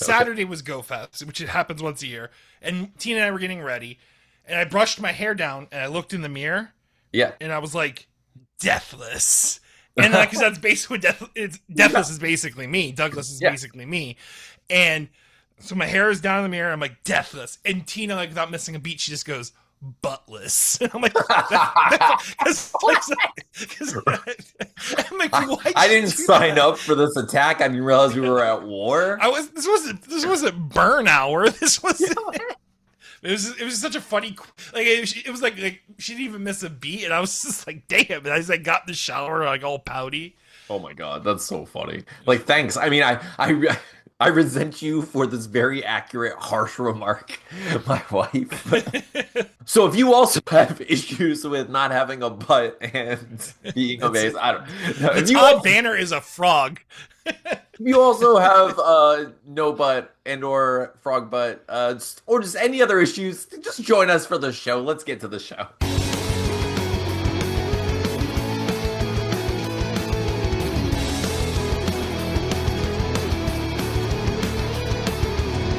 Saturday was Go Fest, which it happens once a year, and Tina and I were getting ready, and I brushed my hair down, and I looked in the mirror, Yeah. and I was like, Deathless. And like, cause that's basically Deathless is basically me. Douglas is Yeah. basically me. And so my hair is down in the mirror. I'm like, Deathless. And Tina, like, without missing a beat, she just goes, Buttless. And I'm like, I'm like, why I didn't sign up for this attack. I didn't realize we were at war. This wasn't burn hour. This was it was such a funny, like it was like she didn't even miss a beat, and I was just like, damn. And I just like got in the shower like all pouty. Oh my God, that's so funny. Like, thanks. I mean, I resent you for this very accurate, harsh remark, my wife. So if you also have issues with not having a butt and being obese, I don't know. The Todd Banner is a frog. You also have no butt and or frog butt, or just any other issues, just join us for the show. Let's get to the show.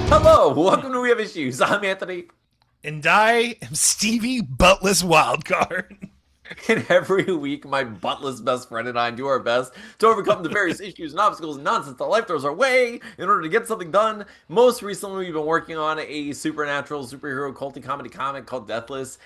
Hello, welcome to We Have Issues. I'm Anthony. And I am Stevie Buttless Wildcard. And every week, my buttless best friend and I do our best to overcome the various issues and obstacles and nonsense that life throws our way in order to get something done. Most recently, we've been working on a supernatural superhero culty comedy comic called Deathless.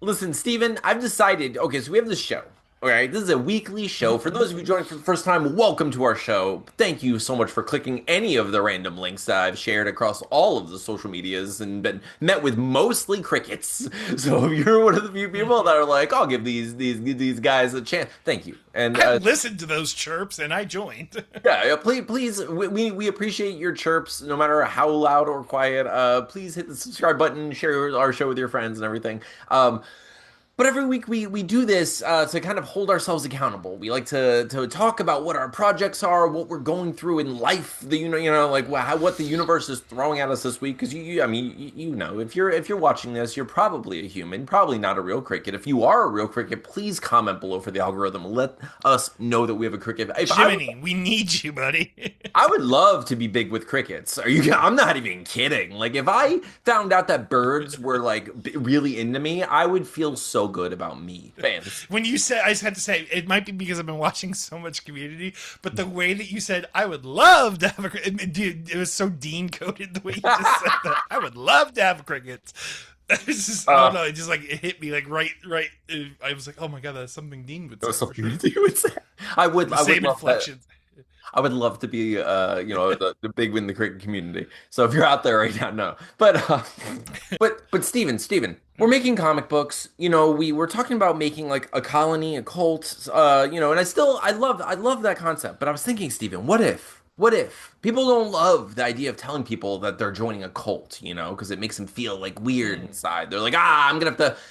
Listen, Steven, I've decided, okay, so we have this show. All right, this is a weekly show. For those of you joining for the first time, welcome to our show. Thank you so much for clicking any of the random links that I've shared across all of the social medias and been met with mostly crickets. So if you're one of the few people that are like, I'll give these guys a chance, thank you. And I listened to those chirps and I joined. yeah, please, we appreciate your chirps, no matter how loud or quiet. Please hit the subscribe button, share our show with your friends and everything. But every week we do this to kind of hold ourselves accountable. We like to talk about what our projects are, what we're going through in life. Like what the universe is throwing at us this week. Because I mean, you know, if you're watching this, you're probably a human, probably not a real cricket. If you are a real cricket, please comment below for the algorithm. Let us know that we have a cricket. Jiminy, we need you, buddy. I would love to be big with crickets. I'm not even kidding. Like, if I found out that birds were like really into me, I would feel so good about me. Fans. When you said, I just had to say, it might be because I've been watching so much Community, but the way that you said, I would love to have a cricket, dude, it was so Dean coded the way you just said that. I would love to have crickets. It's just, I don't know, it just like, it hit me like right. I was like, oh my God, that's something Dean would say. That's something Dean would say. I would love inflections. that. I would love to be, the big in the cricket community. So if you're out there right now, no. But Steven, we're making comic books. You know, we're talking about making like a colony, a cult. And I love that concept. But I was thinking, Steven, what if people don't love the idea of telling people that they're joining a cult, because it makes them feel like weird inside. They're like, I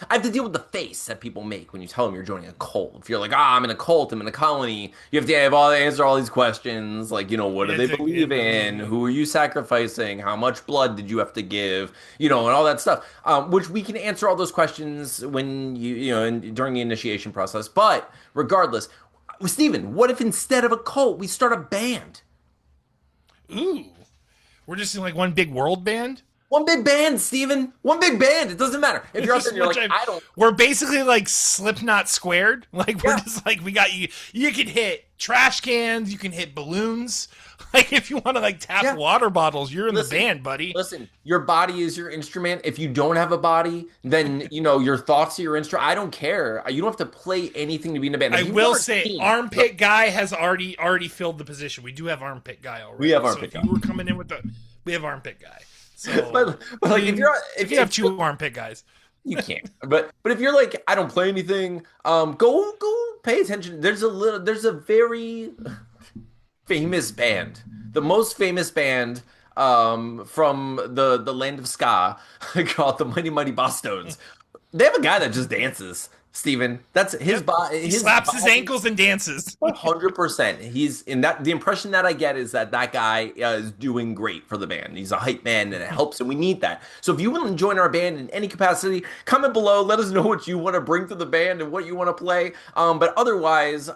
have to deal with the face that people make when you tell them you're joining a cult. If you're like, I'm in a cult, I'm in a colony, you have to answer all these questions. Like, what do they believe in? Who are you sacrificing? How much blood did you have to give? And all that stuff, which we can answer all those questions when during the initiation process. But regardless, Steven, what if instead of a cult, we start a band? Ooh, we're just in like one big world band. One big band, Steven. One big band. It doesn't matter. If you're out there and you're like, I don't. We're basically like Slipknot squared. Like, we're just like, we got you. You can hit trash cans. You can hit balloons. Like, if you want to like tap water bottles, you're in the band, buddy. Listen, your body is your instrument. If you don't have a body, then, your thoughts are your instrument. I don't care. You don't have to play anything to be in a band. I will say, Armpit Guy has already filled the position. We do have Armpit Guy already. We have Armpit Guy. If you were coming in with we have Armpit Guy. So, but like, if you have two Armpit Guys, you can't. But if you're like, I don't play anything, go pay attention. There's a very famous band, the most famous band from the land of ska, called the Mighty Mighty Bosstones. They have a guy that just dances. Steven. That's his Yep. body. He His slaps his body. ankles and dances. 100%. He's in that. The impression that I get is that that guy is doing great for the band. He's a hype man, and it helps, and we need that. So if you want to join our band in any capacity, comment below. Let us know what you want to bring to the band and what you want to play. But otherwise,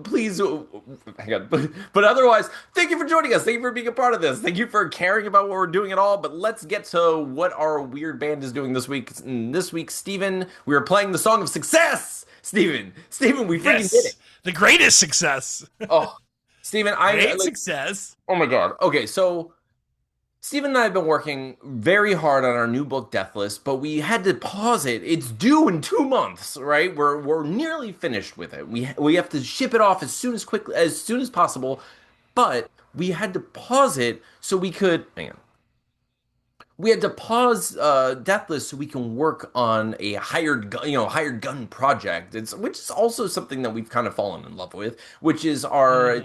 please, hang on. But otherwise, thank you for joining us. Thank you for being a part of this. Thank you for caring about what we're doing at all. But let's get to what our weird band is doing this week. This week, Steven, we are playing the Song of Success. Steven, we freaking did it. Yes, the greatest success. Oh, Steven, I Great like, success. oh my God. Okay, so Steven and I have been working very hard on our new book, Deathless, but we had to pause it. It's due in 2 months, right? We're nearly finished with it. We have to ship it off as soon as possible, but we had to pause it so we could, hang on. We had to pause Deathless so we can work on a hired gun project. Which is also something that we've kind of fallen in love with, which is it's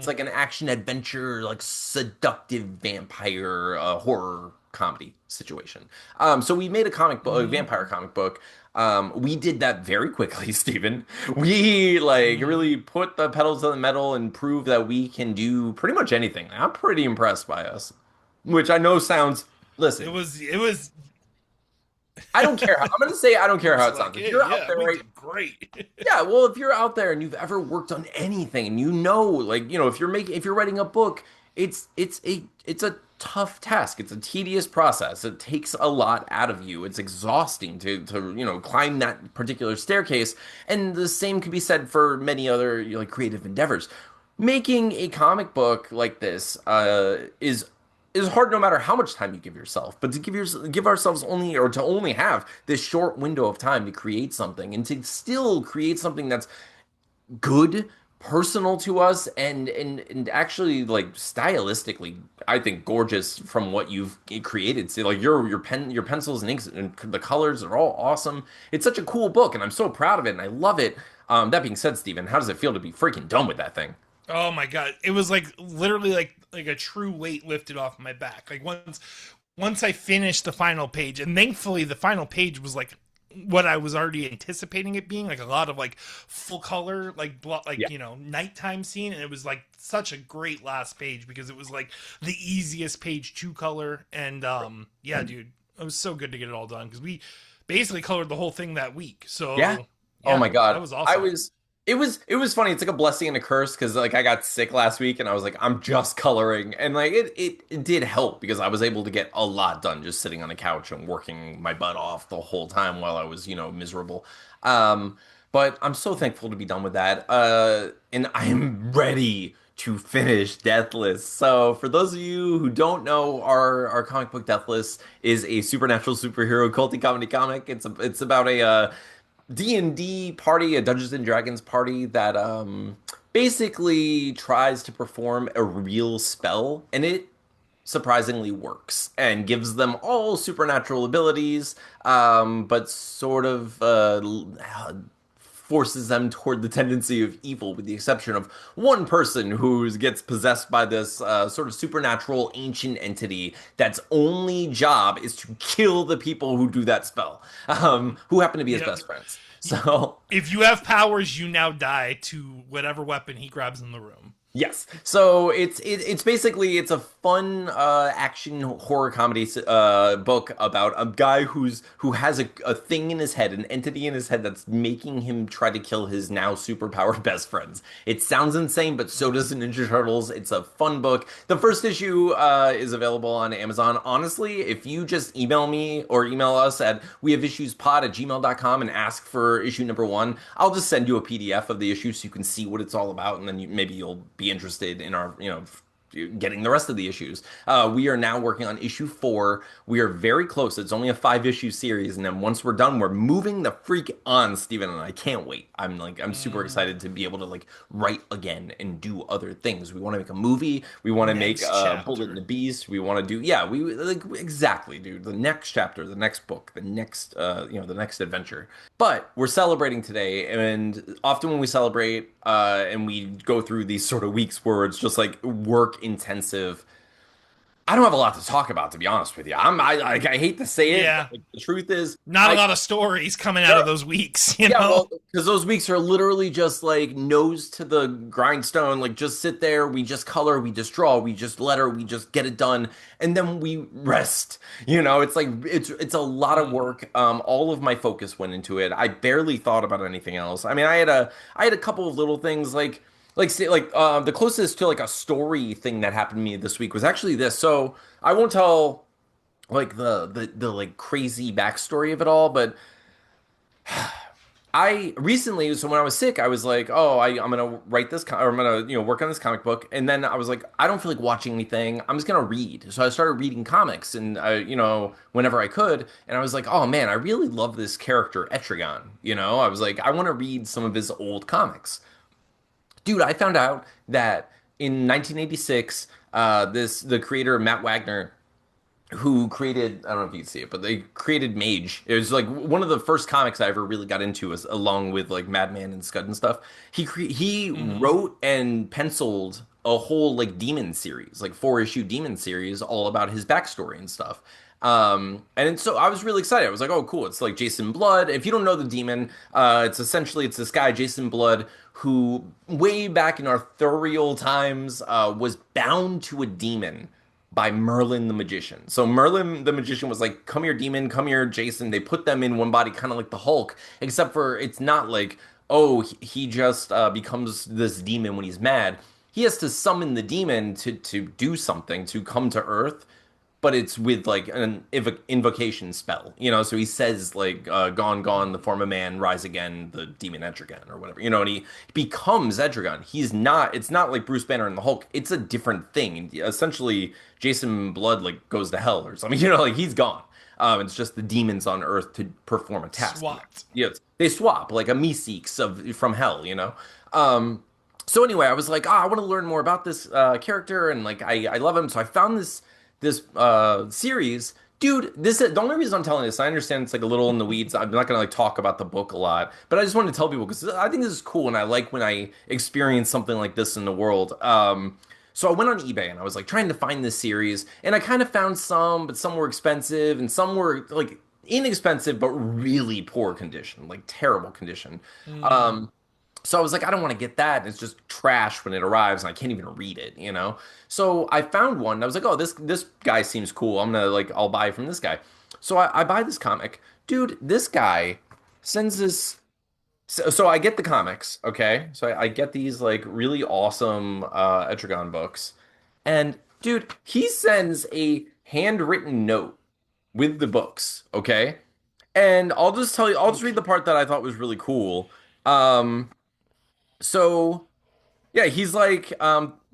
Hmm. like an action adventure, like seductive vampire horror comedy situation. So we made a comic book, a Hmm. vampire comic book. We did that very quickly, Stephen. We like Hmm. really put the pedals to the metal and proved that we can do pretty much anything. I'm pretty impressed by us, which I know sounds. It Listen, was. It was. I don't care how, I'm going to say I don't care how It's it sounds. like, If hey, you're out yeah, there, we right? did great. Yeah, well, if you're out there and you've ever worked on anything and like, if you're writing a book, it's a tough task. It's a tedious process. It takes a lot out of you. It's exhausting to climb that particular staircase. And the same can be said for many other like creative endeavors. Making a comic book like this is hard no matter how much time you give yourself. But to give ourselves only have this short window of time to create something and to still create something that's good, personal to us, and actually like stylistically, I think gorgeous from what you've created. See, like your pencils and inks and the colors are all awesome. It's such a cool book, and I'm so proud of it, and I love it. That being said, Steven, how does it feel to be freaking done with that thing? Oh my god! It was like literally like a true weight lifted off my back. Like once I finished the final page, and thankfully the final page was like what I was already anticipating it being, like a lot of like full color, Yeah. nighttime scene, and it was like such a great last page because it was like the easiest page to color, and yeah, dude, it was so good to get it all done because we basically colored the whole thing that week. Yeah. So Oh yeah, my God. that was awesome. It was funny. It's like a blessing and a curse because like I got sick last week and I was like, I'm just coloring. And like it did help because I was able to get a lot done just sitting on the couch and working my butt off the whole time while I was, miserable. Um, but I'm so thankful to be done with that. And I am ready to finish Deathless. So for those of you who don't know, our comic book Deathless is a supernatural superhero culty comedy comic. It's about a D&D party, a Dungeons and Dragons party that basically tries to perform a real spell, and it surprisingly works and gives them all supernatural abilities, but sort of forces them toward the tendency of evil, with the exception of one person who gets possessed by this sort of supernatural ancient entity that's only job is to kill the people who do that spell, who happen to be his Yep. best friends. So If you have powers, you now die to whatever weapon he grabs in the room. yes. So it's basically it's a fun action horror comedy book about a guy who has a thing in his head, an entity in his head that's making him try to kill his now superpowered best friends. It sounds insane, but so does the Ninja Turtles. It's a fun book. The first issue is available on Amazon. Honestly, if you just email me or email us at wehaveissuespod@gmail.com and ask for issue number one, I'll just send you a PDF of the issue so you can see what it's all about, and then maybe you'll be interested in our, getting the rest of the issues. We are now working on issue 4. We are very close. It's only a 5 issue series, and then once we're done, we're moving the freak on, Steven, and I can't wait. I'm super Mm, excited to be able to like write again and do other things. We want to make a movie. We want to make next Bullet and the chapter. Beast. We want to do, yeah, we like exactly, dude. The next chapter, the next book, the next the next adventure. But we're celebrating today, and often when we celebrate and we go through these sort of weeks where it's just like work intensive, I don't have a lot to talk about, to be honest with you. I hate to say it, but Yeah. like, the truth is, Not a I lot of stories coming out there of those weeks, you yeah, know? well, because those weeks are literally just like nose to the grindstone, like just sit there, we just color, we just draw, we just letter, we just get it done, and then we rest. It's like it's a lot of Mm. work. All of my focus went into it. I barely thought about anything else. I mean, I had a couple of little things like say like the closest to like a story thing that happened to me this week was actually this. So I won't tell like the like crazy backstory of it all, but I recently, so when I was sick, I was like, oh, I'm gonna write this, or I'm gonna, work on this comic book. And then I was like, I don't feel like watching anything. I'm just gonna read. So I started reading comics, and whenever I could. And I was like, oh man, I really love this character Etrigan. I was like, I want to read some of his old comics. Dude, I found out that in 1986, the creator Matt Wagner, who created, I don't know if you can see it, but they created Mage. It was like one of the first comics I ever really got into, was along with like Madman and Scud and stuff. He Hmm. wrote and penciled a whole like demon series, like 4-issue demon series, all about his backstory and stuff. And so I was really excited. I was like, oh, cool. It's like Jason Blood. If you don't know the demon, it's this guy, Jason Blood, who way back in arthurial times was bound to a demon by Merlin the magician. So Merlin the magician was like, "Come here, demon. Come here, Jason." They put them in one body, kind of like the Hulk, except for it's not like, oh, he just becomes this demon when he's mad. He has to summon the demon to do something, to come to Earth, but it's with like an invocation spell, So he says like, "Gone, gone, the form of man, rise again, the demon Etrigan," or whatever, And he becomes Etrigan. He's not. It's not like Bruce Banner and the Hulk. It's a different thing. Essentially, Jason Blood like goes to hell or something. Like he's gone. It's just the demons on Earth to perform a task. Swapped. Yes, they swap like a Meeseeks of from hell. Um, so anyway, I was like, I want to learn more about this character, and like I love him. So I found this series. Dude, this is the only reason I'm telling this. I understand it's like a little in the weeds. I'm not gonna like talk about the book a lot, but I just wanted to tell people because I think this is cool, and I like when I experience something like this in the world. So I went on eBay and I was like trying to find this series, and I kind of found some, but some were expensive, and some were like inexpensive but really poor condition, like terrible condition. Mm. Um, so I was like, I don't want to get that. It's just trash when it arrives, and I can't even read it. So I found one. And I was like, oh, this guy seems cool. I'm gonna like, I'll buy from this guy. So I buy this comic, dude. This guy sends this. So I get the comics, okay? So I get these like really awesome Etrigan books, and dude, he sends a handwritten note with the books, okay? And I'll just tell you, I'll just read Okay. the part that I thought was really cool. Um, so yeah, he's like,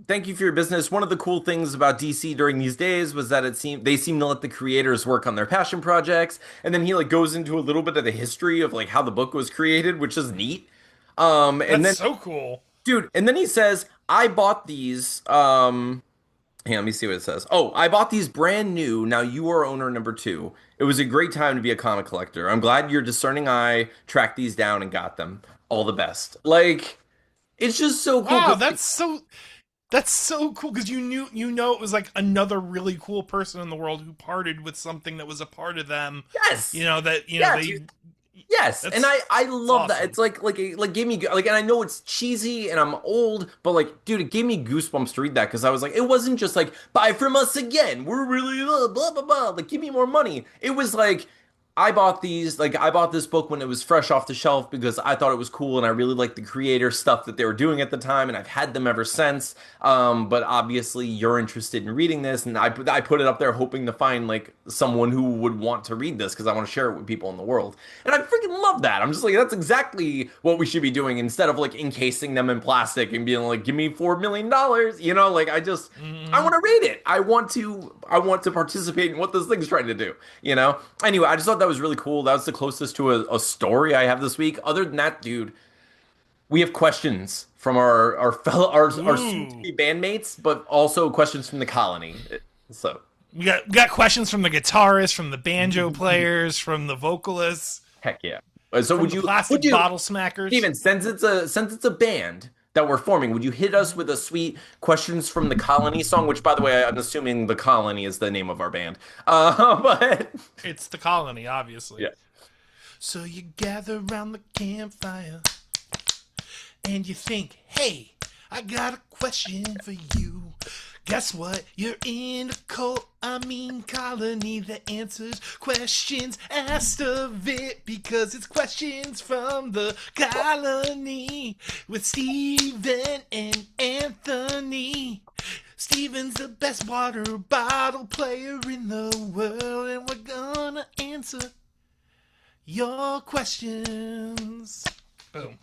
thank you for your business. One of the cool things about DC during these days was that they seem to let the creators work on their passion projects. And then he like goes into a little bit of the history of like how the book was created, which is neat. And That's then so cool. dude, and then he says, I bought these. Hey, let me see what it says. Oh, I bought these brand new. Now you are owner number two. It was a great time to be a comic collector. I'm glad your discerning eye tracked these down and got them. All the best. Like, it's just so cool Wow, because that's so cool because you know it was like another really cool person in the world who parted with something that was a part of them. yes. That Yeah, they dude. Yes, and I it's love that. awesome. It's like gave me like, and I know it's cheesy and I'm old, but like, dude, it gave me goosebumps to read that because I was like, it wasn't just like buy from us again. We're really blah blah blah. Like, give me more money. It was like I bought this book when it was fresh off the shelf because I thought it was cool and I really liked the creator stuff that they were doing at the time, and I've had them ever since. But obviously you're interested in reading this, and I put it up there hoping to find like someone who would want to read this because I want to share it with people in the world. And I freaking love that. I'm just like, that's exactly what we should be doing instead of like encasing them in plastic and being like, give me $4 million. Like I Hmm. want to read it. I want to participate in what this thing's trying to do. Anyway, I just thought that was really cool. That was the closest to a story I have this week. Other than that, dude, we have questions from our fellow our soon to Ooh. be bandmates, but also questions from the colony. So We got questions from the guitarists, from the banjo players, from the vocalists, heck yeah. So from would the you would plastic you bottle smackers. Steven, since it's a band, that we're forming. Would you hit us with a sweet Questions from the Colony song, which, by the way, I'm assuming the Colony is the name of our band. But It's the colony, obviously. yeah. So you gather around the campfire and you think, hey, I got a question for you. Guess what? You're in a colony that answers questions asked of it because it's questions from the colony with Steven and Anthony. Steven's the best water bottle player in the world, and we're gonna answer your questions. Boom.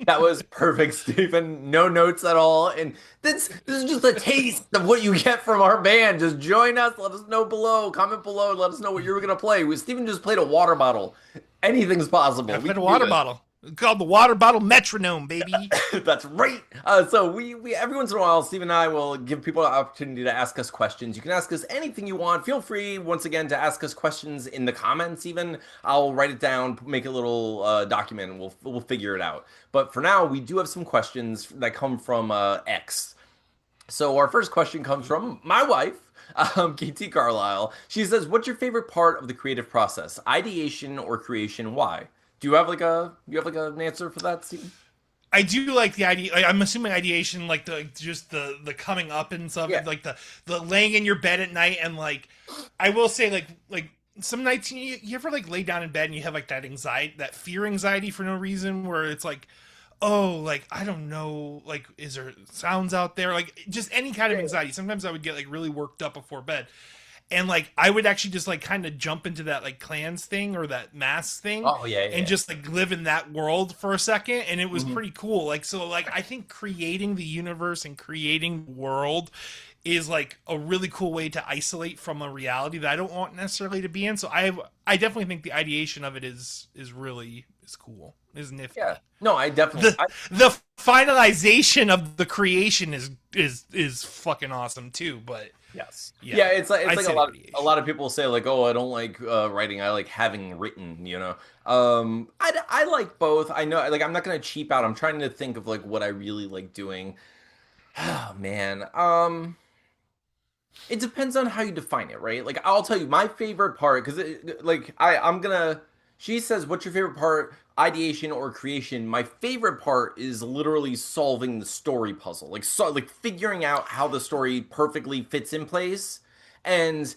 That was perfect, Stephen. No notes at all. And this is just a taste of what you get from our band. Just join us. Let us know below. Comment below. Let us know what you're going to play. Stephen just played a water bottle. Anything's possible. I played a water bottle. It's called the water bottle metronome, baby. That's right. So we every once in a while, Steve and I will give people an opportunity to ask us questions. You can ask us anything you want. Feel free, once again, to ask us questions in the comments. Even I'll write it down, make a little document, and we'll figure it out. But for now, we do have some questions that come from X. So our first question comes from my wife, KT Carlisle. She says, "What's your favorite part of the creative process? Ideation or creation? Why?" Do you have like an answer for that, Steve? I do like the idea. Like, I'm assuming ideation, like the coming up and stuff, Yeah. like the laying in your bed at night, and like I will say like some nights you ever like lay down in bed and you have like that anxiety, that fear anxiety for no reason, where it's like, oh, like I don't know, like is there sounds out there, like just any kind of anxiety. Sometimes I would get like really worked up before bed. And like I would actually just like kind of jump into that like clans thing or that mass thing, Oh yeah, and just like live in that world for a second, and it was pretty cool. Like so, like I think creating the universe and creating the world is like a really cool way to isolate from a reality that I don't want necessarily to be in. So I definitely think the ideation of it is really is cool, is nifty. Yeah. No, I definitely. The finalization of the creation is fucking awesome too, but. Yes. Yeah, Yeah, it's like say a lot of people say like, oh, I don't like writing. I like having written, you know. I like both. I know like I'm not gonna cheap out. I'm trying to think of like what I really like doing. Oh man. It depends on how you define it, right? Like I'll tell you my favorite part because like I'm gonna. She says, "What's your favorite part? Ideation or creation?" My favorite part is literally solving the story puzzle, like figuring out how the story perfectly fits in place, and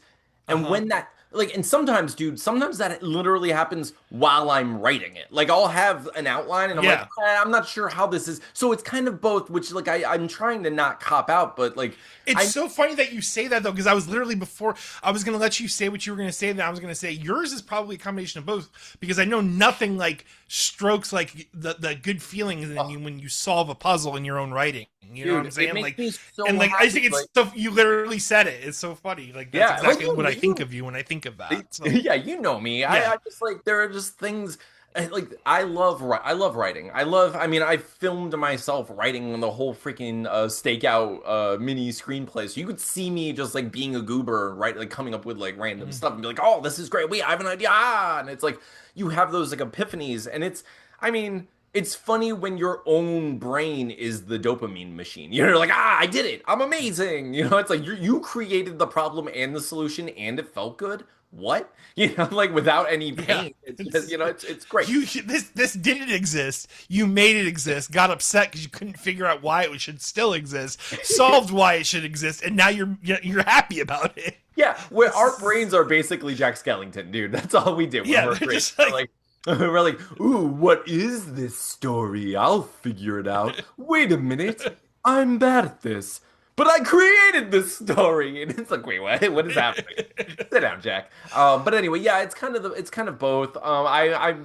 when that like and sometimes, dude, sometimes that literally happens while I'm writing it. Like I'll have an outline and I'm like, I'm not sure how this is. So it's kind of both, which like I'm trying to not cop out, but like it's so funny that you say that though, because I was literally before I was gonna let you say what you were gonna say, then I was gonna say yours is probably a combination of both, because I know nothing like strokes like the good feelings in you when you solve a puzzle in your own writing. You know what I'm saying? It makes Like me so and like happy. I think it's so you literally said it. It's so funny. Like that's exactly what I think of you when I think of that. So. Yeah, you know me. I just like there are just things like I love writing. I mean I filmed myself writing the whole freaking stakeout mini screenplay. So you could see me just like being a goober, right? Like coming up with like random stuff and be like, "Oh, this is great. Wait, I have an idea." And it's like you have those like epiphanies and I mean it's funny when your own brain is the dopamine machine. You're like, I did it. I'm amazing. You know, it's like you created the problem and the solution and it felt good. What? You know, like without any pain. Yeah, it's just, you know, it's great. This didn't exist. You made it exist. Got upset because you couldn't figure out why it should still exist. Solved why it should exist, and now you're happy about it. Yeah, where our brains are basically Jack Skellington, dude. That's all we do. Yeah, we're just like we're like, ooh, what is this story? I'll figure it out. Wait a minute, I'm bad at this. But I created this story, and it's like, wait, what is happening? Sit down, Jack. But anyway, yeah, it's kind of both. I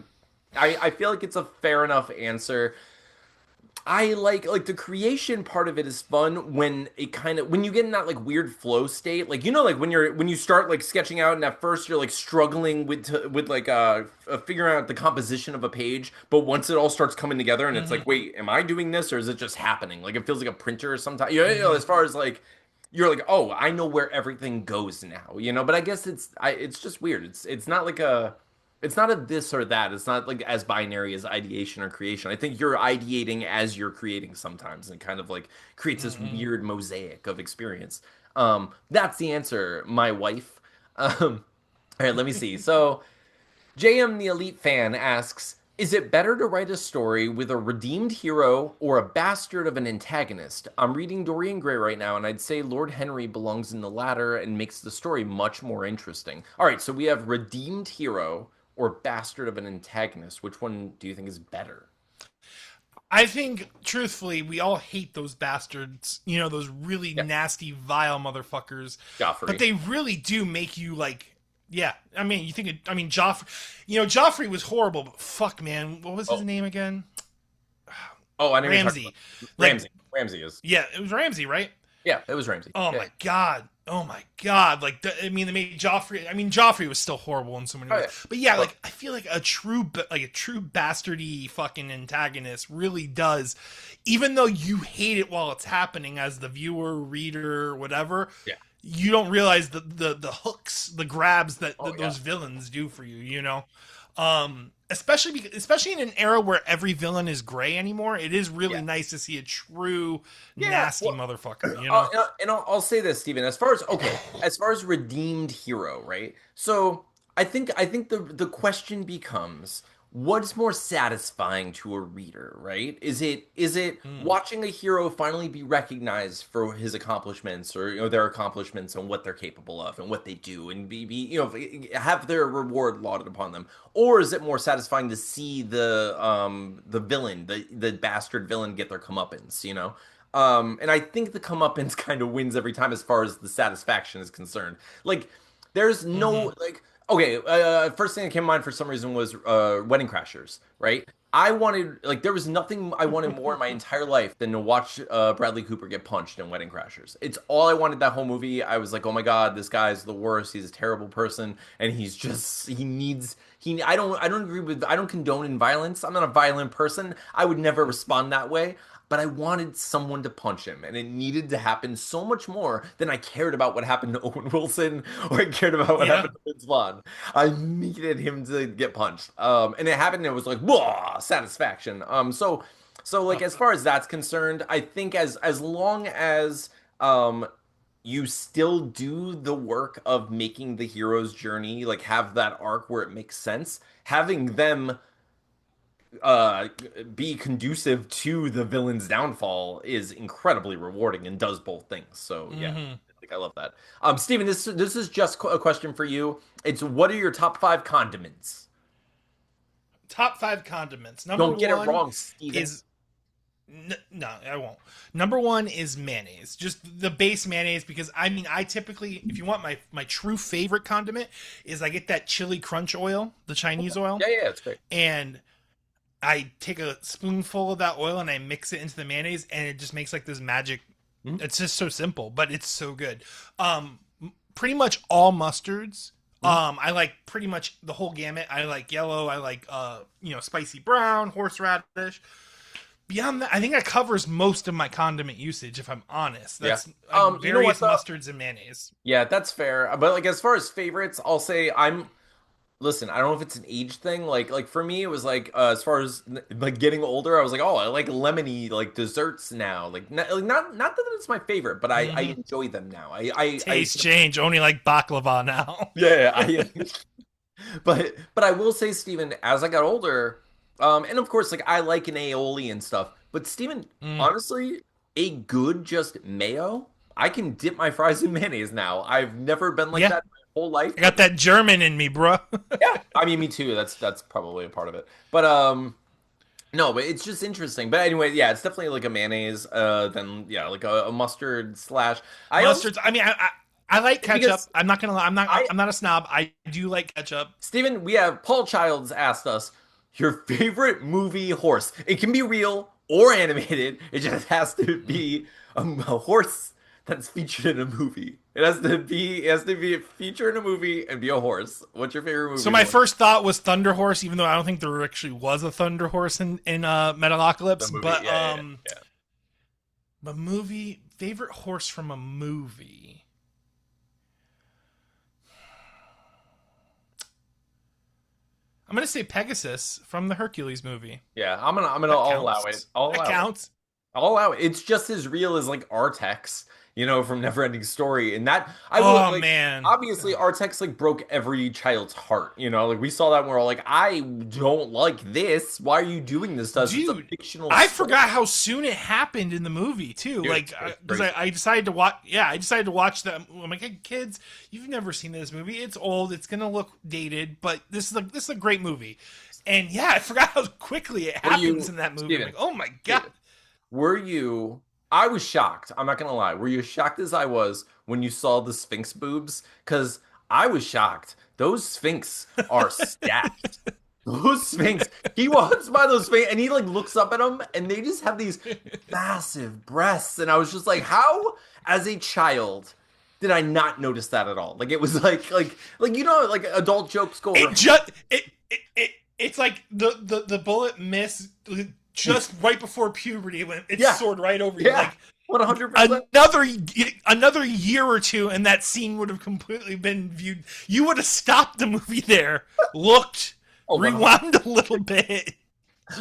feel like it's a fair enough answer. I like the creation part of it is fun when when you get in that like weird flow state, like you know, like when you start like sketching out and at first you're like struggling with like figuring out the composition of a page, but once it all starts coming together and it's like, wait, am I doing this or is it just happening? Like it feels like a printer sometimes. You know, as far as like you're like, oh, I know where everything goes now, you know. But I guess it's just weird. It's not like a It's not a this or that. It's not like as binary as ideation or creation. I think you're ideating as you're creating sometimes, and kind of like creates this Mm-mm. weird mosaic of experience. That's the answer, my wife. All right, let me see. So JM the Elite Fan asks, is it better to write a story with a redeemed hero or a bastard of an antagonist? I'm reading Dorian Gray right now, and I'd say Lord Henry belongs in the latter and makes the story much more interesting. All right, so we have redeemed hero or bastard of an antagonist. Which one do you think is better? I think, truthfully, we all hate those bastards. You know, those really Yeah, nasty, vile motherfuckers. But Joffrey. they really do make you like. Yeah, I mean, you think. I mean, Joffrey. You know, Joffrey was horrible, but fuck, man, what was his Oh, name again? oh, I know you're talking Ramsey. about Like, Ramsey. Ramsey is. yeah, it was Ramsey, right? Yeah, it was Ramsey. Oh Yeah. my god. Oh my god. Like, I mean, they made Joffrey. I mean, Joffrey was still horrible in so many Oh, ways. yeah. But yeah, Look, like I feel like a true bastardy fucking antagonist really does, even though you hate it while it's happening as the viewer, reader, whatever. yeah. You don't realize the hooks, the grabs Oh, that yeah. those villains do for you. You know, especially in an era where every villain is gray anymore. It is really Yeah. nice to see a true Yeah. nasty Well, motherfucker. You know. and I'll say this, Stephen. As far as redeemed hero, right? So I think the question becomes, what's more satisfying to a reader, right? Is it Mm. watching a hero finally be recognized for his accomplishments, or their accomplishments and what they're capable of and what they do, and be have their reward lauded upon them, or is it more satisfying to see the villain, the bastard villain, get their comeuppance, and I think the comeuppance kind of wins every time as far as the satisfaction is concerned. Like, there's Mm-hmm. no, like, okay, first thing that came to mind for some reason was Wedding Crashers, right? I wanted, like, there was nothing I wanted more in my entire life than to watch Bradley Cooper get punched in Wedding Crashers. It's all I wanted that whole movie. I was like, oh my God, this guy's the worst. He's a terrible person, and I don't agree with, I don't condone violence. I'm not a violent person. I would never respond that way, but I wanted someone to punch him, and it needed to happen so much more than I cared about what happened to Owen Wilson, or I cared about what Yeah. happened to Vince Vaughn. I needed him to get punched, and it happened. And it was like, whoa, satisfaction. So like, as far as that's concerned, I think as long as you still do the work of making the hero's journey, like, have that arc where it makes sense, having them uh be conducive to the villain's downfall is incredibly rewarding and does both things. So yeah, Mm-hmm. like, I love that. Steven, this is just a question for you. It's, what are your top five condiments? Top five condiments. Number Don't get it one wrong, Steven. is no, I won't. Number one is mayonnaise, just the base mayonnaise. Because I mean, I typically, if you want my true favorite condiment, is I get that chili crunch oil, the Chinese oil, Yeah, yeah, it's great. and I take a spoonful of that oil and I mix it into the mayonnaise, and it just makes like this magic. Mhm. It's just so simple, but it's so good. Pretty much all mustards. Mhm. I like pretty much the whole gamut. I like yellow. I like spicy brown, horseradish. Beyond that, I think that covers most of my condiment usage. If I'm honest, Yeah. that's You know what various though? mustards and mayonnaise. Yeah, that's fair. But like, as far as favorites, I'll say, listen, I don't know if it's an age thing. Like for me, it was like, as far as like getting older, I was like, oh, I like lemony like desserts now. Not that it's my favorite, but I Mm-hmm. enjoy them now. I Taste change. Only like baklava now. yeah, but I will say, Steven, as I got older, and of course, like, I like an aioli and stuff, but Steven, Mm. honestly, a good just mayo, I can dip my fries in mayonnaise now. I've never been like Yeah, that my whole life, I got but that German in me, bro. yeah, I mean, me too. That's probably a part of it. But no, but it's just interesting. But anyway, yeah, it's definitely like a mayonnaise. Then yeah, like a mustard slash. I also, Mustards. I mean, I like ketchup. because I'm not gonna lie. I I'm not a snob. I do like ketchup. Steven, we have Paul Childs asked us your favorite movie horse. It can be real or animated. It just has to be a horse that's featured in a movie. It has to be a feature in a movie and be a horse. What's your favorite So movie my horse? first thought was Thunder Horse, even though I don't think there actually was a Thunder Horse in The Metalocalypse. movie, But yeah, yeah, yeah. my movie favorite horse from a movie. gonna say Pegasus from the Hercules movie. Yeah, That I'll allow it. counts. I'll That allow it. counts. I'll allow it. It's just as real as like Artex, from Neverending Story. And that I will Oh like man, obviously Artex like broke every child's heart, Like we saw that and we're all like, I don't like this. Why are you doing this to us? It's a dude, fictional I story. forgot how soon it happened in the movie too. Dude, Like, it's because crazy. I decided to watch. Yeah, I decided to watch that. I'm like, hey, kids, you've never seen this movie. It's old. It's gonna look dated, but this is a great movie. And yeah, I forgot how quickly it Were happens you, in that movie. I'm Steven, like, oh my god. Steven, were you I was shocked. I'm not gonna lie. Were you shocked as I was when you saw the Sphinx boobs? Because I was shocked. Those Sphinx are stacked. Those Sphinx. He walks by those Sphinx and he like looks up at them and they just have these massive breasts. And I was just like, how, as a child, did I not notice that at all? Like it was like like adult jokes go over. It just it's like the bullet missed just right before puberty when it Yeah, soared right over you. yeah, Like 100%. another year or two, and that scene would have completely been viewed. You would have stopped the movie there, looked, Oh, rewound a little bit,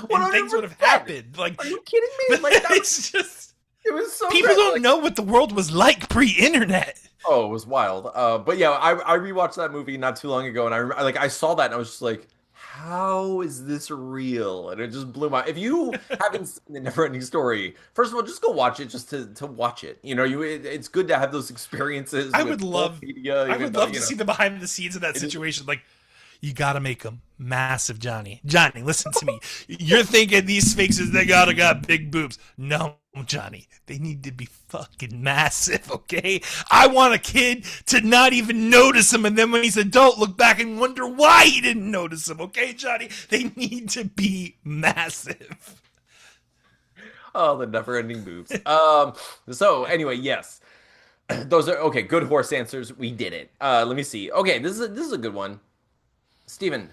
and things would have 100%. happened. Like, Are you kidding me? but Like that was, it's just it was so people great. don't Like, know what the world was like pre-internet. oh, it was wild. But yeah, I rewatched that movie not too long ago, and I saw that, and I was just like, how is this real? And it just blew my. If you haven't seen the Neverending Story, first of all, just go watch it just to watch it. It's good to have those experiences I with would both love, media, I even would though love to see the behind the scenes of that it is. situation. Like, you gotta make them massive, Johnny. Johnny, listen to me. You're thinking these sphinxes, they gotta got big boobs. No, Johnny, they need to be fucking massive, okay? I want a kid to not even notice them, and then when he's adult, look back and wonder why he didn't notice them, okay, Johnny? They need to be massive. Oh, the never-ending boobs. So anyway, yes. Those are okay, good horse answers. We did it. Let me see. Okay, this is a good one. Steven,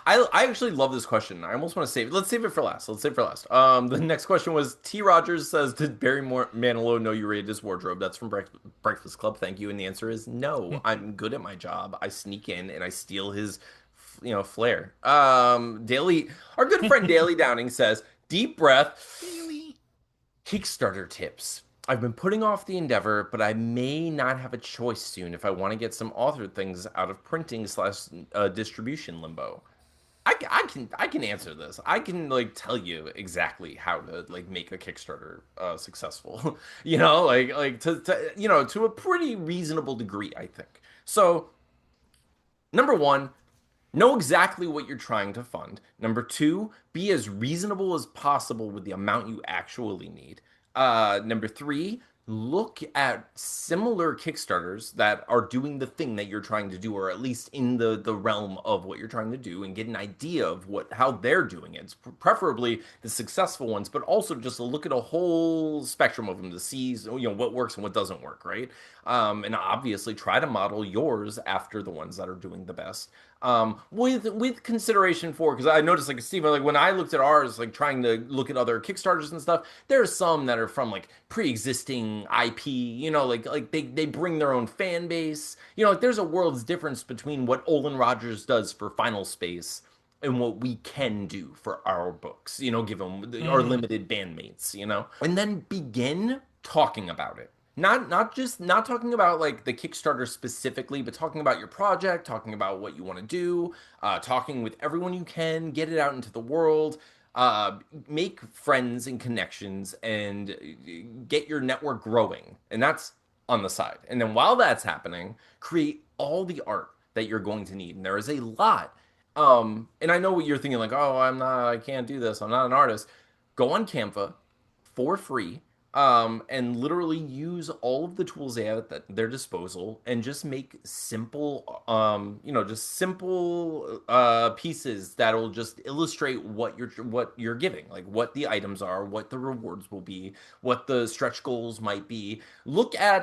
I actually love this question. I almost want to save it. Let's save it for last. Let's save it for last. The next question was T. Rogers says, "Did Manilow know you raided his wardrobe?" That's from Breakfast Club. Thank you. And the answer is no. I'm good at my job. I sneak in and I steal his, flair. Our good friend Daily Downing says, "Deep breath. Really? Kickstarter tips. I've been putting off the endeavor, but I may not have a choice soon if I want to get some authored things out of printing slash distribution limbo." I can answer this. I can like tell you exactly how to like make a Kickstarter successful. To a pretty reasonable degree, I think. So, number one, know exactly what you're trying to fund. Number two, be as reasonable as possible with the amount you actually need. Number three, look at similar Kickstarters that are doing the thing that you're trying to do, or at least in the realm of what you're trying to do, and get an idea of how they're doing it. It's preferably the successful ones, but also just to look at a whole spectrum of them to see, what works and what doesn't work, right? And obviously try to model yours after the ones that are doing the best. With consideration for, because I noticed like Steven, like when I looked at ours, like trying to look at other Kickstarters and stuff, there are some that are from like pre-existing IP, like they bring their own fan base. Like there's a world's difference between what Olin Rogers does for Final Space and what we can do for our books, given our Mm. limited bandmates. And then begin talking about it. Not talking about like the Kickstarter specifically, but talking about your project, talking about what you want to do, talking with everyone you can, get it out into the world, make friends and connections, and get your network growing. And that's on the side. And then while that's happening, create all the art that you're going to need. And there is a lot. And I know what you're thinking, like, oh, I can't do this. I'm not an artist. Go on Canva for free, and literally use all of the tools they have at their disposal and just make simple, just simple pieces that'll just illustrate what you're giving, like what the items are, what the rewards will be, what the stretch goals might be. Look at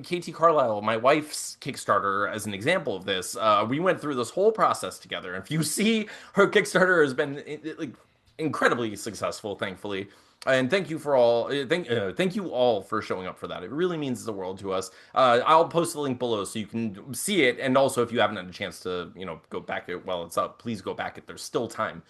KT Carlisle, my wife's Kickstarter, as an example of this. We went through this whole process together, and if you see her Kickstarter has been like incredibly successful, thankfully. And thank you for all thank you all for showing up for that. It really means the world to us. I'll post the link below so you can see it, and also if you haven't had a chance to go back it while it's up, please go back it. There's still time.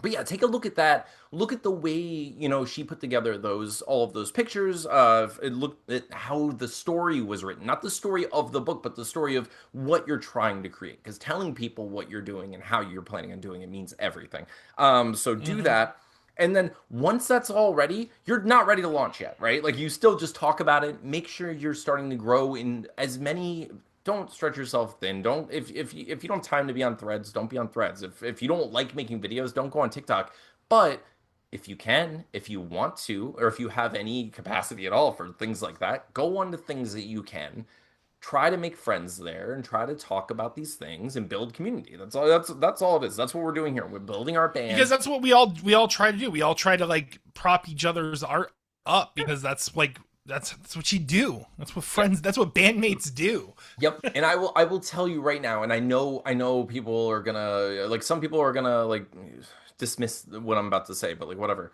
But yeah, take a look at that. Look at the way she put together those all of those pictures. It looked at how the story was written, not the story of the book, but the story of what you're trying to create. Because telling people what you're doing and how you're planning on doing it means everything. So do Hmm. that. And then once that's all ready, you're not ready to launch yet, right? Like you still just talk about it. Make sure you're starting to grow in as many. Don't stretch yourself thin. Don't if you don't have time to be on threads, don't be on threads. If you don't like making videos, don't go on TikTok. But if you can, if you want to, or if you have any capacity at all for things like that, go on to things that you can. Try to make friends there and try to talk about these things and build community. That's all it is. That's what we're doing here. We're building our Because band. that's what we all try to do. We all try to like prop each other's art up because that's like that's what you do. That's what Yeah. friends. That's what bandmates do. Yep. And I will tell you right now, and I know people are gonna like some people are gonna like dismiss what I'm about to say, but like whatever.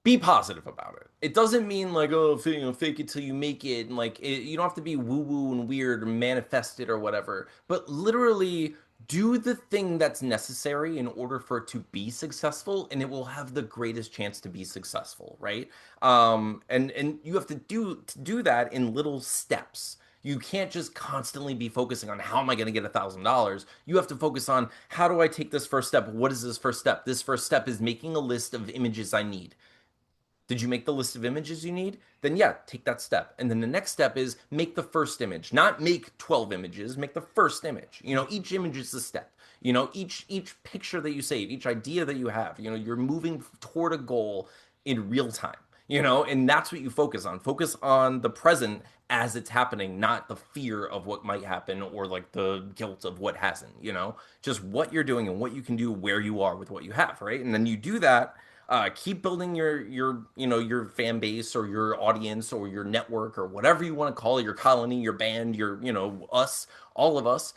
Be positive about it. It doesn't mean like, oh, fake it till you make it, and like you don't have to be woo woo and weird or manifest it or whatever. But literally do the thing that's necessary in order for it to be successful, and it will have the greatest chance to be successful, right? And you have to do that in little steps. You can't just constantly be focusing on how am I going to get $1,000. You have to focus on how do I take this first step? What is this first step? This first step is making a list of images I need. Did you make the list of images you need? Then yeah, take that step. And then the next step is make the first image. Not make 12 images, make the first image. Each image is a step. Each picture that you save, each idea that you have, you're moving toward a goal in real time. And that's what you focus on. Focus on the present as it's happening, not the fear of what might happen or like the guilt of what hasn't. Just what you're doing and what you can do where you are with what you have, right? And then you do that, keep building your fan base or your audience or your network or whatever you want to call it, your colony, your band, your us, all of us.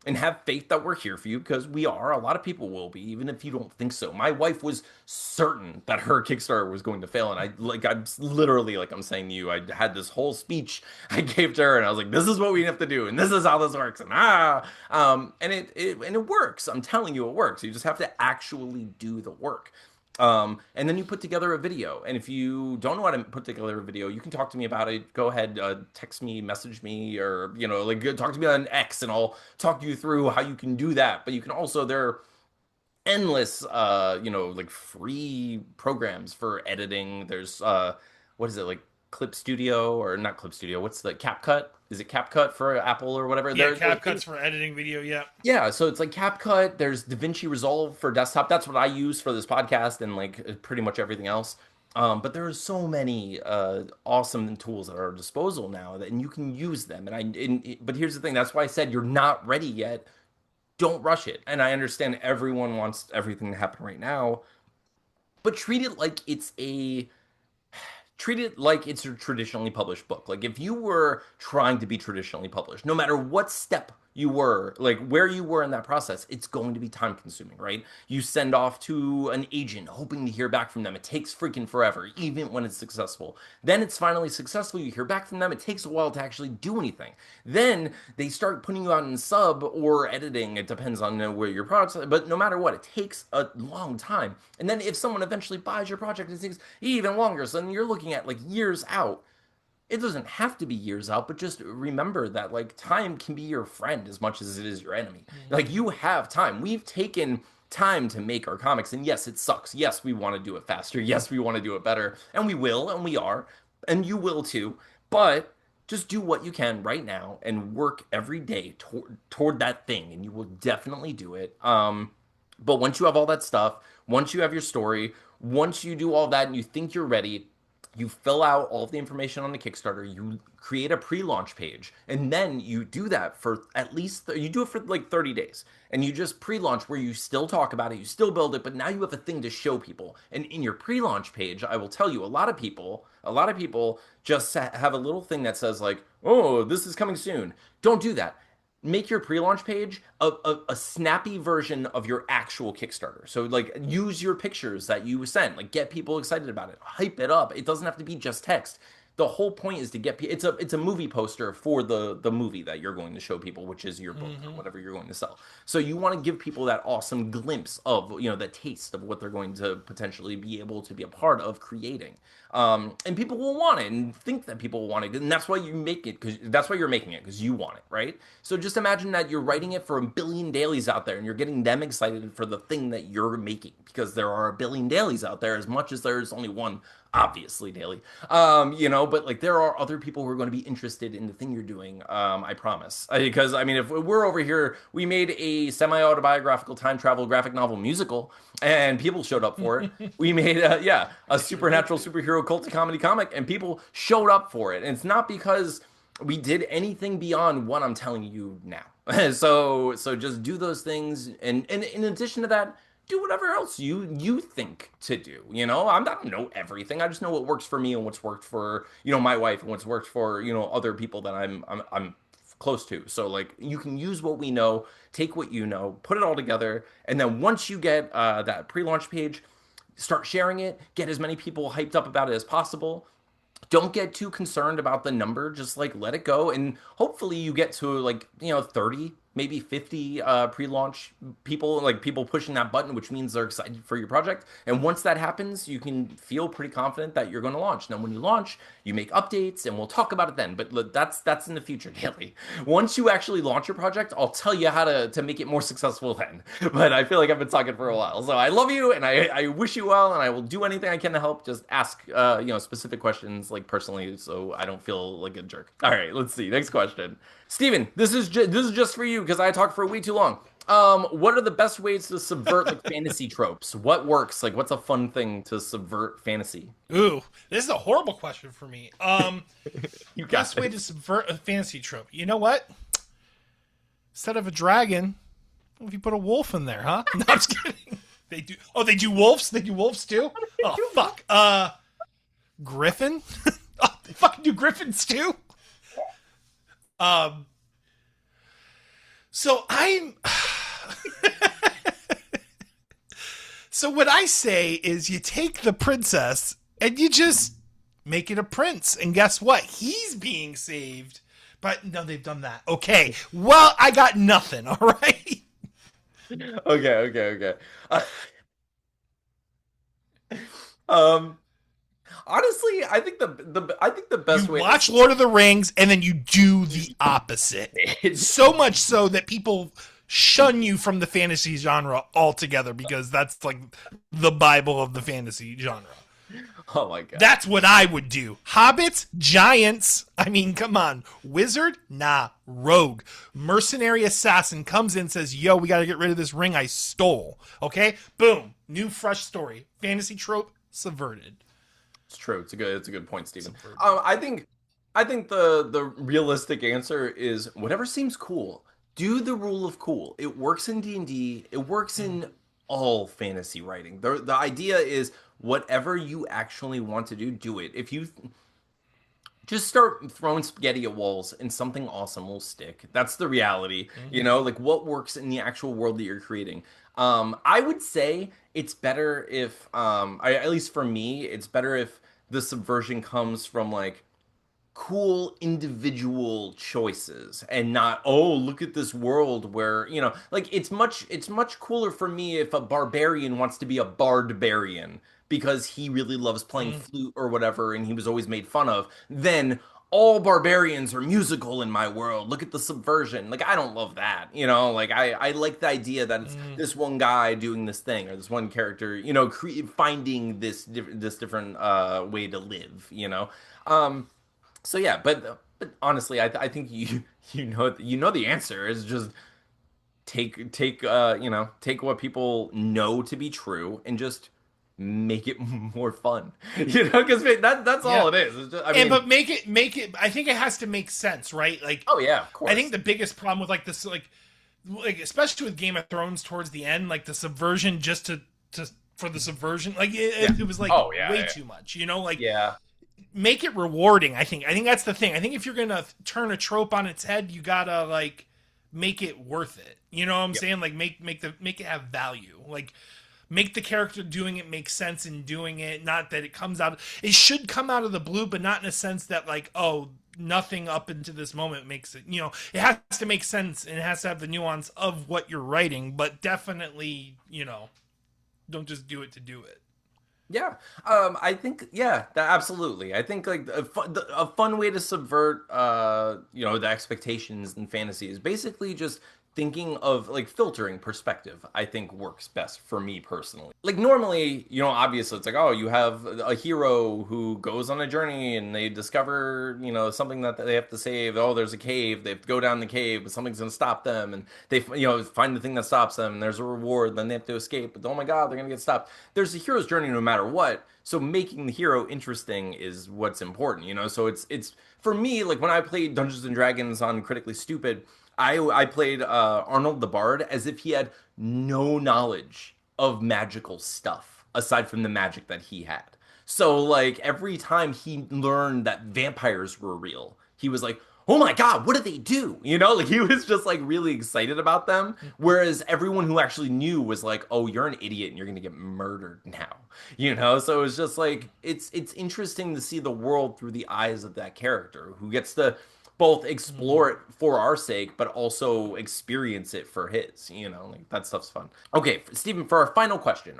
And have faith that we're here for you because we are. A lot of people will be, even if you don't think so. My wife was certain that her Kickstarter was going to fail, and I'm literally like I'm saying to you, I had this whole speech I gave to her, and I was like, "This is what we have to do, and this is how this works," and it works. I'm telling you, it works. You just have to actually do the work. And then you put together a video. And if you don't know how to put together a video, you can talk to me about it. Go ahead, text me, message me, or like talk to me on X, and I'll talk you through how you can do that. But you can also there are endless, like free programs for editing. There's what is it like Clip Studio or not Clip Studio? What's the CapCut? Is it CapCut for Apple or whatever? Yeah, There's CapCut's for editing video. Yeah. yeah, so it's like CapCut, there's DaVinci Resolve for desktop. That's what I use for this podcast and like pretty much everything else. But there are so many awesome tools at our disposal now that and you can use them. But here's the thing, that's why I said you're not ready yet. Don't rush it. And I understand everyone wants everything to happen right now, but treat it like it's a traditionally published book. Like if you were trying to be traditionally published, no matter what step you were, like where you were in that process, it's going to be time consuming, right? You send off to an agent hoping to hear back from them. It takes freaking forever, even when it's successful. Then it's finally successful. You hear back from them. It takes a while to actually do anything. Then they start putting you out in sub or editing. It depends on where your products are. But no matter what, it takes a long time. And then if someone eventually buys your project, it takes even longer. So then you're looking at like years out. It doesn't have to be years out, but just remember that like time can be your friend as much as it is your enemy. Like Mm-hmm. you have time. We've taken time to make our comics, and yes, it sucks. Yes, we want to do it faster. Yes, we want to do it better, and we will, and we are, and you will too. But just do what you can right now and work every day toward that thing, and you will definitely do it. But once you have all that stuff, once you have your story, once you do all that and you think you're ready, you fill out all of the information on the Kickstarter, you create a pre-launch page, and then you do that for at least you do it for like 30 days. And you just pre-launch where you still talk about it, you still build it, but now you have a thing to show people. And in your pre-launch page, I will tell you a lot of people just have a little thing that says like, "Oh, this is coming soon." Don't do that. make your pre-launch page a snappy version of your actual Kickstarter. So like use your pictures that you sent, like get people excited about it, hype it up. It doesn't have to be just text. The whole point is to get people. It's a movie poster for the movie that you're going to show people, which is your book or Mm-hmm. whatever you're going to sell. So you want to give people that awesome glimpse of, the taste of what they're going to potentially be able to be a part of creating. And people will want it and think that people will want it, and that's why you make it, because that's why you're making it, because you want it, right? So just imagine that you're writing it for a billion dailies out there, and you're getting them excited for the thing that you're making, because there are a billion dailies out there, as much as there's only one, obviously, daily. But like there are other people who are going to be interested in the thing you're doing. I promise. Because I mean, if we're over here, we made a semi-autobiographical time travel graphic novel musical, and people showed up for it. We made a supernatural superhero cult comedy comic, and people showed up for it. And it's not because we did anything beyond what I'm telling you now. So just do those things, and in addition to that, do whatever else you think to do. I don't know everything. I just know what works for me and what's worked for my wife and what's worked for other people that I'm close to. So like you can use what we know, take what you know, put it all together, and then once you get that pre-launch page, start sharing it, get as many people hyped up about it as possible. Don't get too concerned about the number, just like let it go, and hopefully you get to like 30, maybe 50 pre-launch people, like people pushing that button, which means they're excited for your project. And once that happens, you can feel pretty confident that you're going to launch. Now when you launch, you make updates, and we'll talk about it then, but look, that's in the future, Daily. Once you actually launch your project, I'll tell you how to make it more successful then. But I feel like I've been talking for a while, so I love you, and I wish you well, and I will do anything I can to help. Just ask specific questions, like personally, so I don't feel like a jerk. All right, let's see. Next question. Steven, this is just for you, because I talked for way too long. What are the best ways to subvert like fantasy tropes? What works? Like, what's a fun thing to subvert fantasy? Ooh, this is a horrible question for me. You got Best way to this. subvert a fantasy trope. You know what? Instead of a dragon, what if you put a wolf in there, huh? No, I'm just kidding. They do. Oh, they do wolves. They do wolves too. Oh fuck. Griffin. Oh, they fucking do griffins too. Um. So I'm. So what I say is, you take the princess and you just make it a prince, and guess what? He's being saved. But no, they've done that. Okay. Well, I got nothing. All right. Okay. Um, Honestly, I think the You best way watch Lord of the Rings and then you do the opposite. So much so that people shun you from the fantasy genre altogether, because that's like the Bible of the fantasy genre. Oh my god. That's what I would do. Hobbits, giants. I mean, come on. Wizard? Nah. Rogue. Mercenary assassin comes in, says, yo, we got to get rid of this ring I stole. Okay? Boom. New, fresh story. Fantasy trope subverted. It's true. It's a good point, Stephen. Subverted. I think the realistic answer is whatever seems cool. Do the rule of cool. It works in D&D. It works in all fantasy writing. The idea is whatever you actually want to do, do it. If you just start throwing spaghetti at walls and something awesome will stick. That's the reality. Like what works in the actual world that you're creating. I would say it's better if, at least for me, it's better if the subversion comes from like cool individual choices and not, oh, look at this world where, like it's much cooler for me if a barbarian wants to be a bardbarian because he really loves playing flute or whatever and he was always made fun of, then all barbarians are musical in my world. Look at the subversion. Like, I don't love that. Like I like the idea that it's this one guy doing this thing or this one character, finding this different way to live. So yeah, but honestly, I think you know the answer is just take what people know to be true and just make it more fun. Because that's all it is. It's just, But make it. I think it has to make sense, right? Like, oh yeah, of course. I think the biggest problem with like this, like especially with Game of Thrones towards the end, like the subversion just to for the subversion, like it was like way too much. Like make it rewarding. I think that's the thing. I think if you're gonna turn a trope on its head, you gotta like make it worth it. You know what I'm Yep. saying? Like make it have value. Like make the character doing it make sense in doing it. Not that it should come out of the blue, but not in a sense that like, oh, nothing up into this moment makes it, it has to make sense and it has to have the nuance of what you're writing, but definitely, don't just do it to do it. Yeah, I think absolutely. I think like a fun way to subvert the expectations in fantasy is basically just thinking of like filtering perspective. I think works best for me personally. Like normally, obviously it's like, oh, you have a hero who goes on a journey and they discover, something that they have to save. Oh, there's a cave. They have to go down the cave, but something's going to stop them, and they find the thing that stops them. And there's a reward. Then they have to escape. But oh my God, they're going to get stopped. There's a hero's journey no matter what. So making the hero interesting is what's important, So it's for me, like when I played Dungeons and Dragons on Critically Stupid, I played Arnold the Bard as if he had no knowledge of magical stuff aside from the magic that he had. So like every time he learned that vampires were real, he was like, "Oh my God, what do they do?" Like he was just like really excited about them. Whereas everyone who actually knew was like, "Oh, you're an idiot and you're gonna get murdered now." So it was just like it's interesting to see the world through the eyes of that character who gets to both explore it for our sake, but also experience it for his, like that stuff's fun. Okay, Stephen, for our final question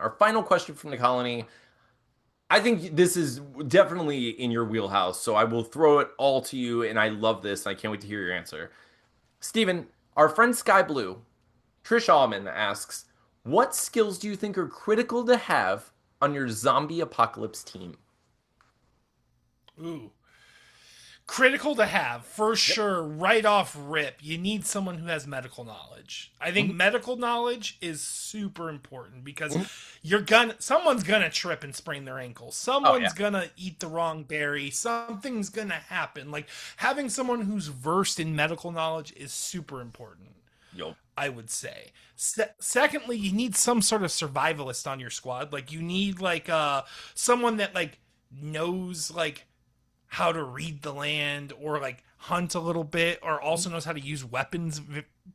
from the colony, I think this is definitely in your wheelhouse, so I will throw it all to you, and I love this, and I can't wait to hear your answer. Stephen, our friend Sky Blue, Trish Allman asks, what skills do you think are critical to have on your zombie apocalypse team? Ooh. Critical to have, for sure, right off rip. You need someone who has medical knowledge. I think medical knowledge is super important because someone's gonna trip and sprain their ankle. Someone's gonna eat the wrong berry. Something's gonna happen. Like having someone who's versed in medical knowledge is super important. Yup. I would say. Secondly, you need some sort of survivalist on your squad. Like you need like someone that like knows like how to read the land or like hunt a little bit or also knows how to use weapons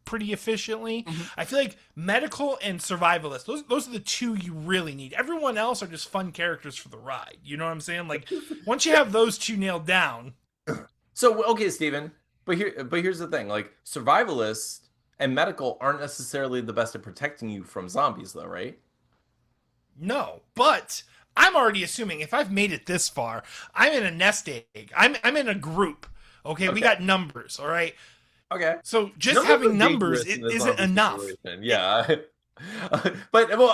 pretty efficiently. I feel like medical and survivalist, those are the two you really need. Everyone else are just fun characters for the ride. You know what I'm saying? Like once you have those two nailed down. So okay, Steven, but here's the thing, like survivalists and medical aren't necessarily the best at protecting you from zombies though, right? No, but I'm already assuming if I've made it this far, I'm in a nest egg. I'm in a group. Okay, we got numbers. All right. Okay. So just having numbers isn't enough. Yeah. But well,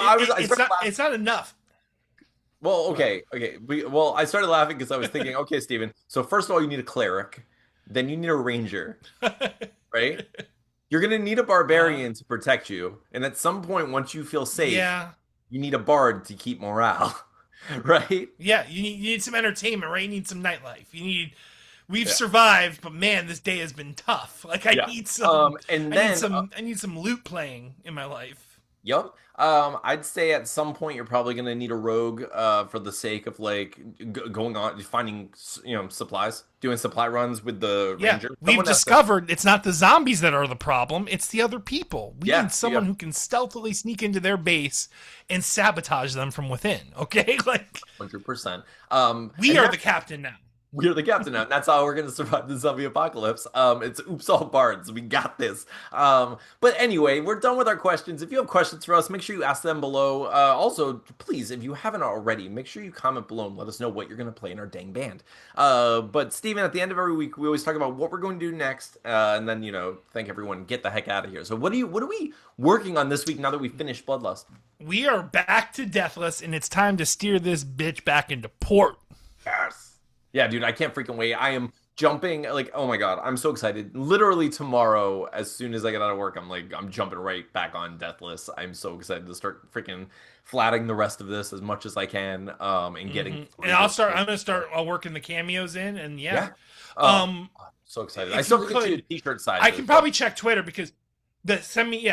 it's not enough. Well, okay. I started laughing because I was thinking, okay, Steven, so first of all, you need a cleric, then you need a ranger, right? You're gonna need a barbarian to protect you, and at some point, once you feel safe, you need a bard to keep morale. Right? Yeah, you need some entertainment, right? You need some nightlife. We've survived, but man, this day has been tough. Like I need some I need some loot playing in my life. Yep. I'd say at some point you're probably gonna need a rogue for the sake of like going on finding supplies, doing supply runs with the ranger. We've discovered it's not the zombies that are the problem; it's the other people. We need someone who can stealthily sneak into their base and sabotage them from within. Okay, like 100%. We are the captain now. We're the captain now. And that's how we're going to survive the zombie apocalypse. It's oops all bards. We got this. But anyway, we're done with our questions. If you have questions for us, make sure you ask them below. Also, please, if you haven't already, make sure you comment below and let us know what you're going to play in our dang band. But Steven, at the end of every week, we always talk about what we're going to do next. And then, thank everyone, get the heck out of here. So what are we working on this week now that we finished Bloodlust? We are back to Deathless, and it's time to steer this bitch back into port. Yes. Yeah, dude, I can't freaking wait. I am jumping, like, oh my God, I'm so excited. Literally tomorrow, as soon as I get out of work, I'm jumping right back on Deathless. I'm so excited to start freaking flatting the rest of this as much as I can, and getting. And I'm gonna start working the cameos in, and so excited. I still get to the t-shirt size. I can probably check Twitter because send me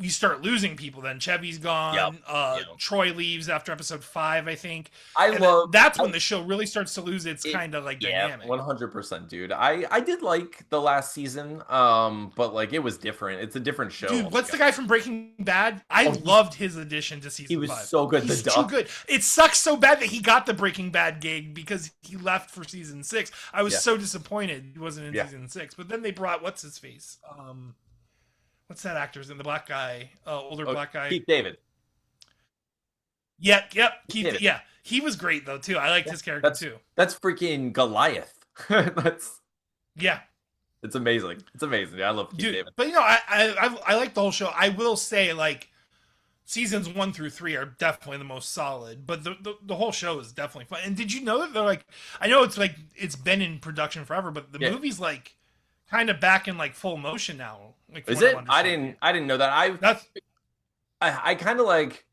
we start losing people. Then Chevy's Yep. gone. Yep. Troy leaves after episode 5, I think, I and then love that's I, when the show really starts to lose its it. kind of like Yeah, dynamic. 100%, dude. I did like the last season, but like it was different. It's a different show Dude, what's the altogether. guy from Breaking Bad? I Oh, loved his addition to he season was 5. so good. The He's too duck. good. It sucks so bad that he got the Breaking Bad gig because he left for season 6. I was Yeah. so disappointed he wasn't in Yeah. season 6. But then they brought what's his face? What's that actor's in the black guy? Older Oh, black guy. Keith David. Yep. Keith David. Yeah. He was great though too. I liked his character That's too. that's freaking Goliath. That's Yeah. it's amazing. It's amazing. I love Keith Dude, David. but I like the whole show. I will say like seasons 1 through 3 are definitely the most solid, but the whole show is definitely fun. And did you know that they're like, I know it's like it's been in production forever, but the Yeah. movie's like kind of back in like full motion now. Like, from Is what it? I'm I understanding. didn't know that. That's I kind of like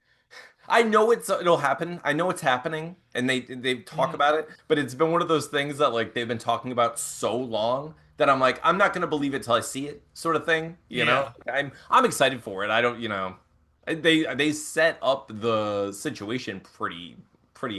I know it'll happen. I know it's happening and they talk about it, but it's been one of those things that like they've been talking about so long that I'm like I'm not going to believe it till I see it sort of thing, you know? I'm excited for it. I don't, they set up the situation pretty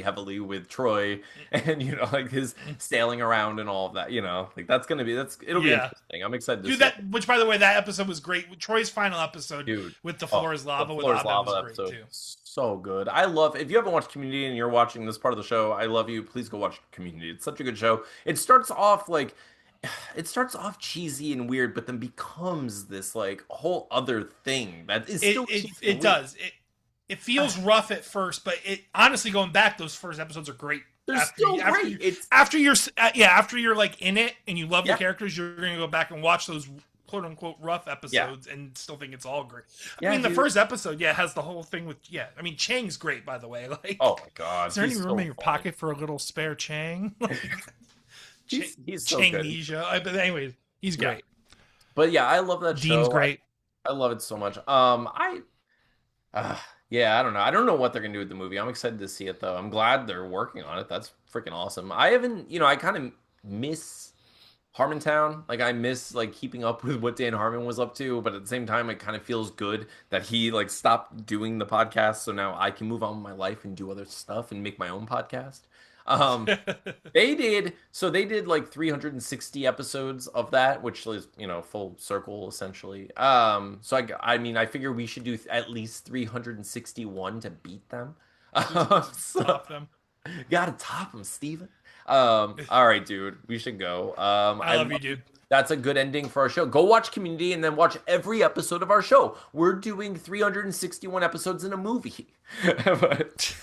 heavily with Troy and like his sailing around and all of that, like it'll be Yeah. interesting. I'm excited to Dude, see that which by the way, that episode was great. Troy's final episode Dude. with the Oh, floor is lava the with Floor's Abed Lava was great episode. too. So good. I love if you haven't watched Community and you're watching this part of the show, I love you. Please go watch Community. It's such a good show. It starts off cheesy and weird, but then becomes this like whole other thing that is still cheesy and It weird. does. It feels rough at first, but it honestly going back, those first episodes are great. They're still great. After you're like in it and you love Yeah. the characters, you're gonna go back and watch those quote unquote rough episodes and still think it's all great. Yeah, I mean, the dude. first episode, has the whole thing with I mean, Chang's great by the way. Like, Oh my god. is there any he's room so in your funny. pocket for a little spare Chang? He's so good. Changnesia. But anyways, he's Yeah. great. But yeah, I love that Dean's show. great. I love it so much. Yeah, I don't know. I don't know what they're gonna do with the movie. I'm excited to see it though. I'm glad they're working on it. That's freaking awesome. I haven't, I kind of miss Harmontown. Like I miss like keeping up with what Dan Harmon was up to, but at the same time, it kind of feels good that he like stopped doing the podcast, so now I can move on with my life and do other stuff and make my own podcast. Um, they did like 360 episodes of that, which is, full circle essentially. So I mean, I figure we should do at least 361 to beat them. So Stop them. gotta top them, Steven. All right, dude, we should go. I love you, dude. That's a good ending for our show. Go watch Community and then watch every episode of our show. We're doing 361 episodes in a movie. But